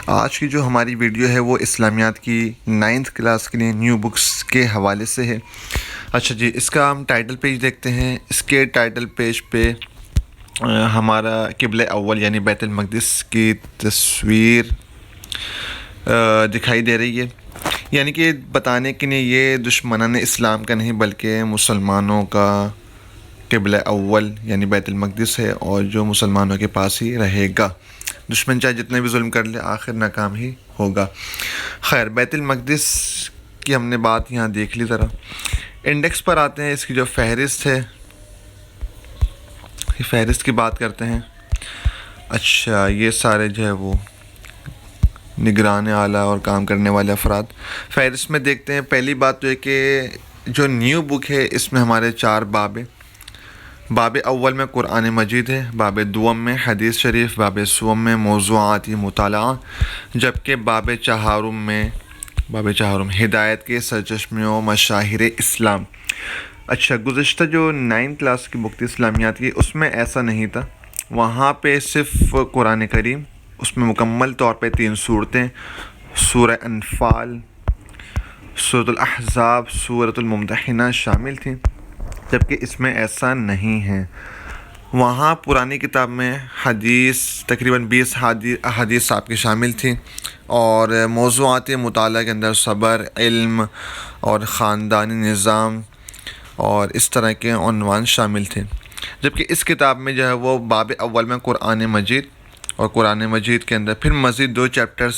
آج کی جو ہماری ویڈیو ہے وہ اسلامیات کی 9th کلاس کے لیے نیو بکس کے حوالے سے ہے۔ اچھا جی، اس کا ہم ٹائٹل پیج دیکھتے ہیں۔ اس کے ٹائٹل پیج پہ ہمارا قبلہ اول یعنی بیت المقدس کی تصویر دکھائی دے رہی ہے، یعنی کہ بتانے کے لیے یہ دشمنان اسلام کا نہیں بلکہ مسلمانوں کا قبلہ اول یعنی بیت المقدس ہے، اور جو مسلمانوں کے پاس ہی رہے گا۔ دشمن چاہے جتنے بھی ظلم کر لے آخر ناکام ہی ہوگا۔ خیر، بیت المقدس کی ہم نے بات یہاں دیکھ لی۔ ذرا انڈیکس پر آتے ہیں، اس کی جو فہرست ہے، فہرست کی بات کرتے ہیں۔ اچھا، یہ سارے جو ہے وہ نگران اعلیٰ اور کام کرنے والے افراد فہرست میں دیکھتے ہیں۔ پہلی بات تو ہے کہ جو نیو بک ہے اس میں ہمارے 4 باب ہیں۔ باب اول میں قرآن مجید ہے، باب دوم میں حدیث شریف، باب سوم میں موضوعاتی مطالعہ، جبکہ باب چہارم ہدایت کے سرچشمے و مشاہیر اسلام۔ اچھا، گزشتہ جو 9th کلاس کی بک تھی اسلامیات کی، اس میں ایسا نہیں تھا۔ وہاں پہ صرف قرآن کریم، اس میں مکمل طور پہ 3 صورتیں، سورہ انفال، سورۃ الاحزاب، سورۃ الممتحنہ شامل تھیں، جبکہ اس میں ایسا نہیں ہے۔ وہاں پرانی کتاب میں حدیث تقریباً 20 حدیث آپ کی شامل تھیں، اور موضوعات مطالعہ کے اندر صبر، علم اور خاندانی نظام اور اس طرح کے عنوان شامل تھے، جبکہ اس کتاب میں جو ہے وہ باب اول میں قرآن مجید، اور قرآن مجید کے اندر پھر مزید 2 چیپٹرز،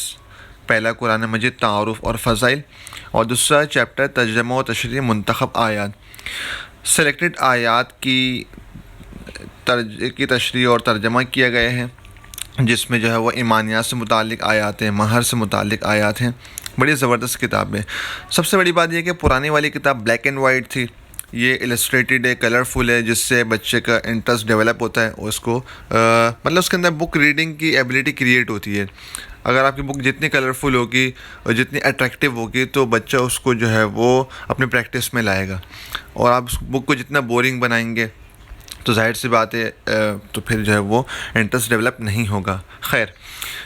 پہلا قرآن مجید تعارف اور فضائل، اور دوسرا چیپٹر ترجمہ و تشریح منتخب آیات۔ سلیکٹڈ آیات کی تشریح اور ترجمہ کیا گیا ہے، جس میں جو ہے وہ ایمانیات سے متعلق آیات ہیں، مہر سے متعلق آیات ہیں۔ بڑی زبردست کتاب ہے۔ سب سے بڑی بات یہ کہ پرانی والی کتاب بلیک اینڈ وائٹ تھی، یہ السٹریٹڈ ہے، کلرفل ہے، جس سے بچے کا انٹرسٹ ڈیولپ ہوتا ہے، اور اس کو مطلب اس کے اندر بک ریڈنگ کی ایبلٹی کریٹ ہوتی ہے۔ اگر آپ کی بک جتنی کلرفل ہوگی اور جتنی اٹریکٹیو ہوگی تو بچہ اس کو جو ہے وہ اپنی پریکٹس میں لائے گا، اور آپ اس بک کو جتنا بورنگ بنائیں گے تو ظاہر سی بات ہے تو پھر جو ہے وہ انٹرسٹ ڈیولپ نہیں ہوگا۔ خیر،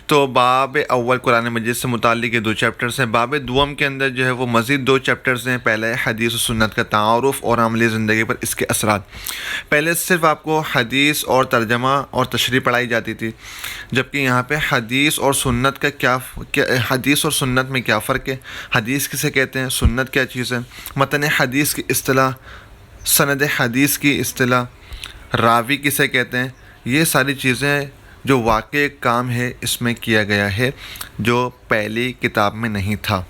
تو باب اول قرآن مجید سے متعلق یہ 2 چیپٹرز ہیں۔ باب دوم کے اندر جو ہے وہ مزید 2 چیپٹرز ہیں۔ پہلا ہے حدیث و سنت کا تعارف اور عملی زندگی پر اس کے اثرات۔ پہلے صرف آپ کو حدیث اور ترجمہ اور تشریح پڑھائی جاتی تھی، جبکہ یہاں پہ حدیث اور سنت کا حدیث اور سنت میں کیا فرق ہے، حدیث کسے کہتے ہیں، سنت کیا چیز ہے، متن حدیث کی اصطلاح، سند حدیث کی اصطلاح، راوی کسے کہتے ہیں، یہ ساری چیزیں جو واقع کام ہے اس میں کیا گیا ہے، جو پہلی کتاب میں نہیں تھا۔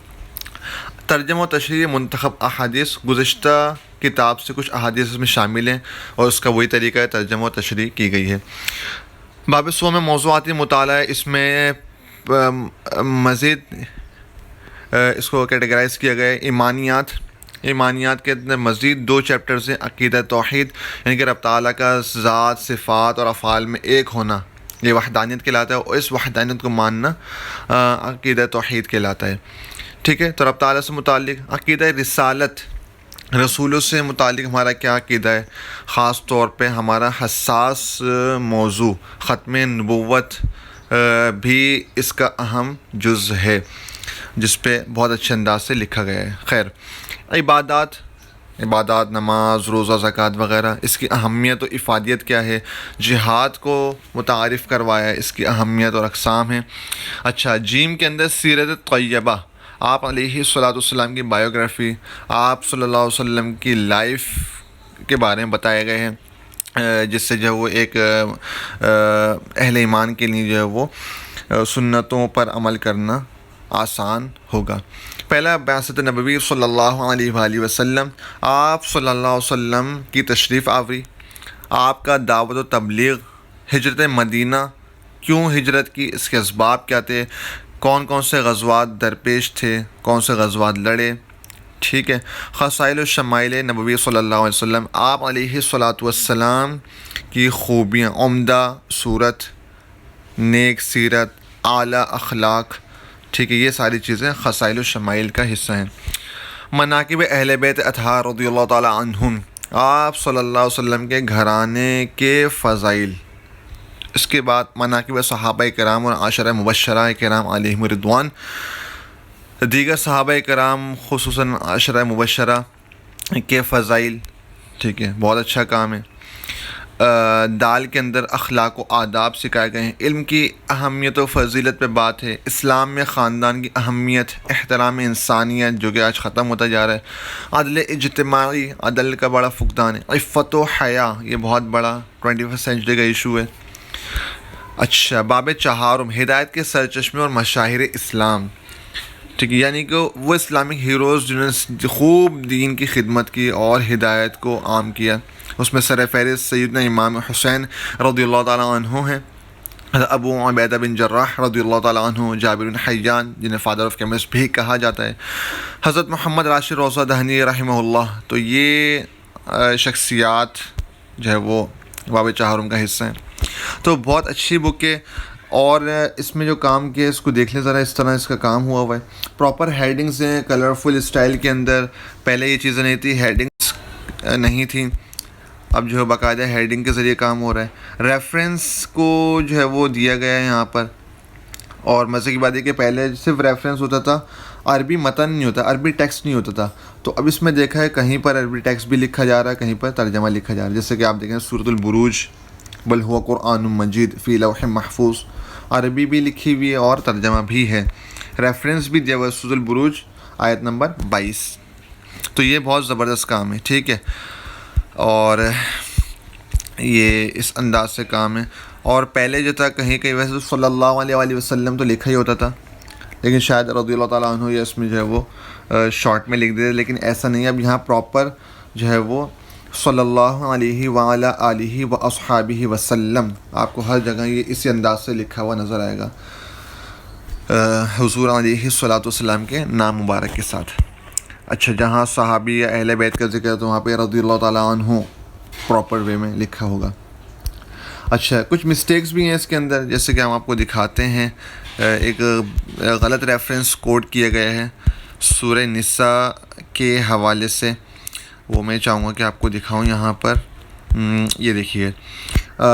ترجمہ و تشریح منتخب احادیث، گزشتہ کتاب سے کچھ احادیث اس میں شامل ہیں، اور اس کا وہی طریقہ ہے، ترجمہ و تشریح کی گئی ہے۔ باب سوم میں موضوعاتی مطالعہ، اس میں مزید اس کو کیٹیگرائز کیا گیا ہے۔ ایمانیات کے اندر مزید 2 چیپٹرز ہیں، عقیدہ توحید یعنی کہ رب تعالیٰ کا ذات، صفات اور افعال میں ایک ہونا، یہ وحدانیت کہلاتا ہے، اور اس وحدانیت کو ماننا عقیدہ توحید کہلاتا ہے۔ ٹھیک ہے، تو رب تعالیٰ سے متعلق عقیدہ رسالت، رسولوں سے متعلق ہمارا کیا عقیدہ ہے، خاص طور پہ ہمارا حساس موضوع ختم نبوت بھی اس کا اہم جز ہے، جس پہ بہت اچھے انداز سے لکھا گیا ہے۔ خیر، عبادات، نماز، روزہ، زکوٰۃ وغیرہ، اس کی اہمیت و افادیت کیا ہے، جہاد کو متعارف کروایا ہے، اس کی اہمیت اور اقسام ہیں۔ اچھا، جیم کے اندر سیرت طیبہ، آپ علیہ الصلوۃ والسلام کی بایوگرافی، آپ صلی اللہ علیہ وسلم کی لائف کے بارے میں بتائے گئے ہیں، جس سے جو ہے وہ ایک اہل ایمان کے لیے جو ہے وہ سنتوں پر عمل کرنا آسان ہوگا۔ پہلا بعثت نبوی صلی اللہ علیہ وآلہ وسلم، آپ صلی اللہ علیہ وسلم کی تشریف آوری، آپ کا دعوت و تبلیغ، ہجرت مدینہ، کیوں ہجرت کی، اس کے اسباب کیا تھے، کون کون سے غزوات درپیش تھے، کون سے غزوات لڑے۔ ٹھیک ہے، خصائل و شمائل نبوی صلی اللہ علیہ وسلم، آپ علیہ الصلوۃ والسلام کی خوبیاں، عمدہ صورت، نیک سیرت، اعلیٰ اخلاق۔ ٹھیک ہے، یہ ساری چیزیں خصائل و شمائل کا حصہ ہیں۔ مناقب اہل بیت اطہار رضی اللہ تعالیٰ عنہم، آپ صلی اللہ علیہ وسلم کے گھرانے کے فضائل، اس کے بعد مناقب صحابہ کرام اور عشرہ مبشرہ کرام علیہم رضوان، دیگر صحابہ کرام خصوصاً عشرہ مبشرہ کے فضائل، ٹھیک ہے، بہت اچھا کام ہے۔ دال کے اندر اخلاق و آداب سکھائے گئے ہیں، علم کی اہمیت و فضیلت پہ بات ہے، اسلام میں خاندان کی اہمیت، احترام انسانیت جو کہ آج ختم ہوتا جا رہا ہے، عدل اجتماعی، عدل کا بڑا فقدان ہے، عفت و حیا، یہ بہت بڑا 21 سینچری کا ایشو ہے۔ اچھا، باب چہارم، ہدایت کے سرچشمے اور مشاہیر اسلام، ٹھیک ہے، یعنی کہ وہ اسلامک ہیروز جنہوں نے خوب دین کی خدمت کی اور ہدایت کو عام کیا، اس میں سر فہرست سیدنا امام حسین رضی اللہ تعالیٰ عنہ ہیں، ابو عبیدہ بن جراح رضی اللہ تعالیٰ عنہ، جابر بن حیان جنہیں فادر آف کیمسٹ بھی کہا جاتا ہے، حضرت محمد راشد روضہ دہنی رحمہ اللہ۔ تو یہ شخصیات جو ہے وہ باب چہارم کا حصہ ہیں۔ تو بہت اچھی بک ہے، اور اس میں جو کام کیا ہے اس کو دیکھ لیں ذرا، اس طرح اس کا کام ہوا ہوا ہے، پراپر ہیڈنگز ہیں، کلرفل اسٹائل کے اندر، پہلے یہ چیزیں نہیں تھی، ہیڈنگز نہیں تھیں، اب جو ہے باقاعدہ ہیڈنگ کے ذریعے کام ہو رہا ہے۔ ریفرنس کو جو ہے وہ دیا گیا ہے یہاں پر، اور مزے کی بات ہے کہ پہلے صرف ریفرنس ہوتا تھا، عربی متن نہیں ہوتا، عربی ٹیکسٹ نہیں ہوتا تھا، تو اب اس میں دیکھا ہے کہیں پر عربی ٹیکسٹ بھی لکھا جا رہا ہے، کہیں پر ترجمہ لکھا جا رہا ہے، جیسے کہ آپ دیکھیں سورۃ البروج، بل هو قرآن مجید فی لوح محفوظ، عربی بھی لکھی ہوئی ہے اور ترجمہ بھی ہے، ریفرنس بھی دیا ہوا ہے سورۃ البروج آیت نمبر 22۔ تو یہ بہت زبردست کام ہے، ٹھیک ہے، اور یہ اس انداز سے کام ہے۔ اور پہلے جو تھا کہیں کہیں ویسے تو صلی اللہ علیہ وآلہ وسلم تو لکھا ہی ہوتا تھا، لیکن شاید رضی اللہ تعالیٰ عنہ یہ اس میں جو ہے وہ شارٹ میں لکھ دیتے، لیکن ایسا نہیں ہے، اب یہاں پراپر جو ہے وہ صلی اللہ علیہ وعلی آلہ و اصحابہ وسلم، آپ کو ہر جگہ یہ اسی انداز سے لکھا ہوا نظر آئے گا، حضور علیہ الصلوۃ والسلام کے نام مبارک کے ساتھ۔ اچھا، جہاں صحابی یا اہل بیت کا ذکر ہے تو وہاں پہ رضی اللہ تعالیٰ عنہ پراپر وے میں لکھا ہوگا۔ اچھا، کچھ مسٹیکس بھی ہیں اس کے اندر، جیسے کہ ہم آپ کو دکھاتے ہیں، ایک غلط ریفرنس کوٹ کیا گیا ہے سورہ نساء کے حوالے سے، وہ میں چاہوں گا کہ آپ کو دکھاؤں یہاں پر۔ یہ دیکھیے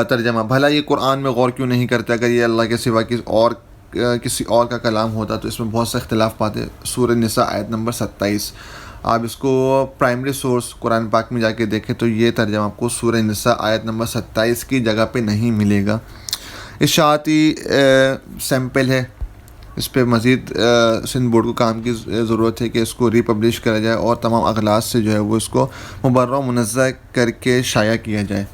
ترجمہ، بھلا یہ قرآن میں غور کیوں نہیں کرتے، اگر یہ اللہ کے سوا کسی اور کا کلام ہوتا تو اس میں بہت سے اختلاف پاتے۔ سورہ نساء آیت نمبر 27، آپ اس کو پرائمری سورس قرآن پاک میں جا کے دیکھیں تو یہ ترجمہ آپ کو سورہ نساء آیت نمبر 27 کی جگہ پہ نہیں ملے گا۔ اشاعتی سیمپل ہے، اس پہ مزید سندھ بورڈ کو کام کی ضرورت ہے کہ اس کو ری پبلش کرا جائے اور تمام اغلاط سے جو ہے وہ اس کو مبرہ منزہ کر کے شائع کیا جائے۔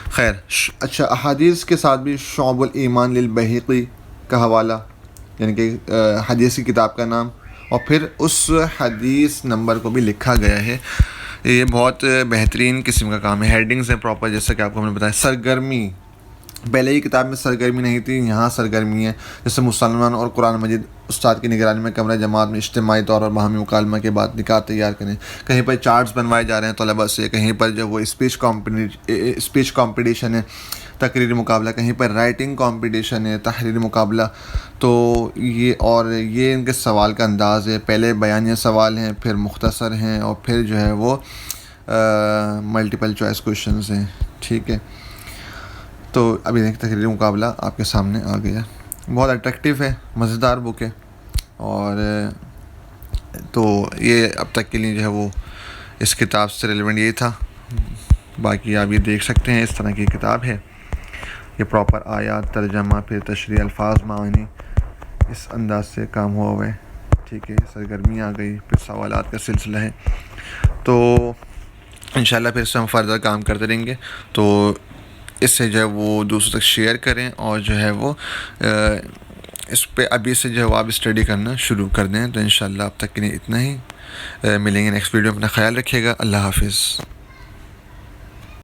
خیر، اچھا، احادیث کے ساتھ بھی شعب الایمان للبیہقی کا حوالہ، یعنی کہ حدیث کی کتاب کا نام، اور پھر اس حدیث نمبر کو بھی لکھا گیا ہے، یہ بہت بہترین قسم کا کام ہے۔ ہیڈنگز ہیں پراپر، جیسا کہ آپ کو ہم نے بتایا۔ سرگرمی، پہلے ہی کتاب میں سرگرمی نہیں تھی، یہاں سرگرمی ہے، جیسے مسلمان اور قرآن مجید استاد کی نگرانی میں کمرہ جماعت میں اجتماعی طور پر باہمی مکالمہ کے بعد نکات تیار کریں، کہیں پر چارٹس بنوائے جا رہے ہیں طلباء سے، کہیں پر جو وہ اسپیچ کمپٹیشن ہے، تقریری مقابلہ، کہیں پر رائٹنگ کمپٹیشن ہے، تحریری مقابلہ، تو یہ ان کے سوال کا انداز ہے، پہلے بیانیہ سوال ہیں، پھر مختصر ہیں، اور پھر جو ہے وہ ملٹیپل چوائس کویشچنز ہیں، ٹھیک ہے۔ تو ابھی دیکھیں تحریری مقابلہ آپ کے سامنے آ گیا، بہت اٹریکٹیو ہے، مزیدار بک ہے، اور تو یہ اب تک کے لیے جو ہے وہ اس کتاب سے ریلیونٹ یہی تھا، باقی آپ یہ دیکھ سکتے ہیں، اس طرح کی کتاب ہے، یہ پراپر آیات، ترجمہ، پھر تشریح، الفاظ، معانی، اس انداز سے کام ہوا ہوا ہے، ٹھیک ہے۔ سرگرمی آ گئی، پھر سوالات کا سلسلہ ہے، تو انشاءاللہ پھر اس سے ہم فردر کام کرتے رہیں گے، تو اس سے جو ہے وہ دوسروں تک شیئر کریں، اور جو ہے وہ اس پہ ابھی سے جو ہے وہ آپ اسٹڈی کرنا شروع کر دیں۔ تو انشاءاللہ اب تک کے لیے اتنا ہی، ملیں گے نیکسٹ ویڈیو، اپنا خیال رکھیے گا، اللہ حافظ۔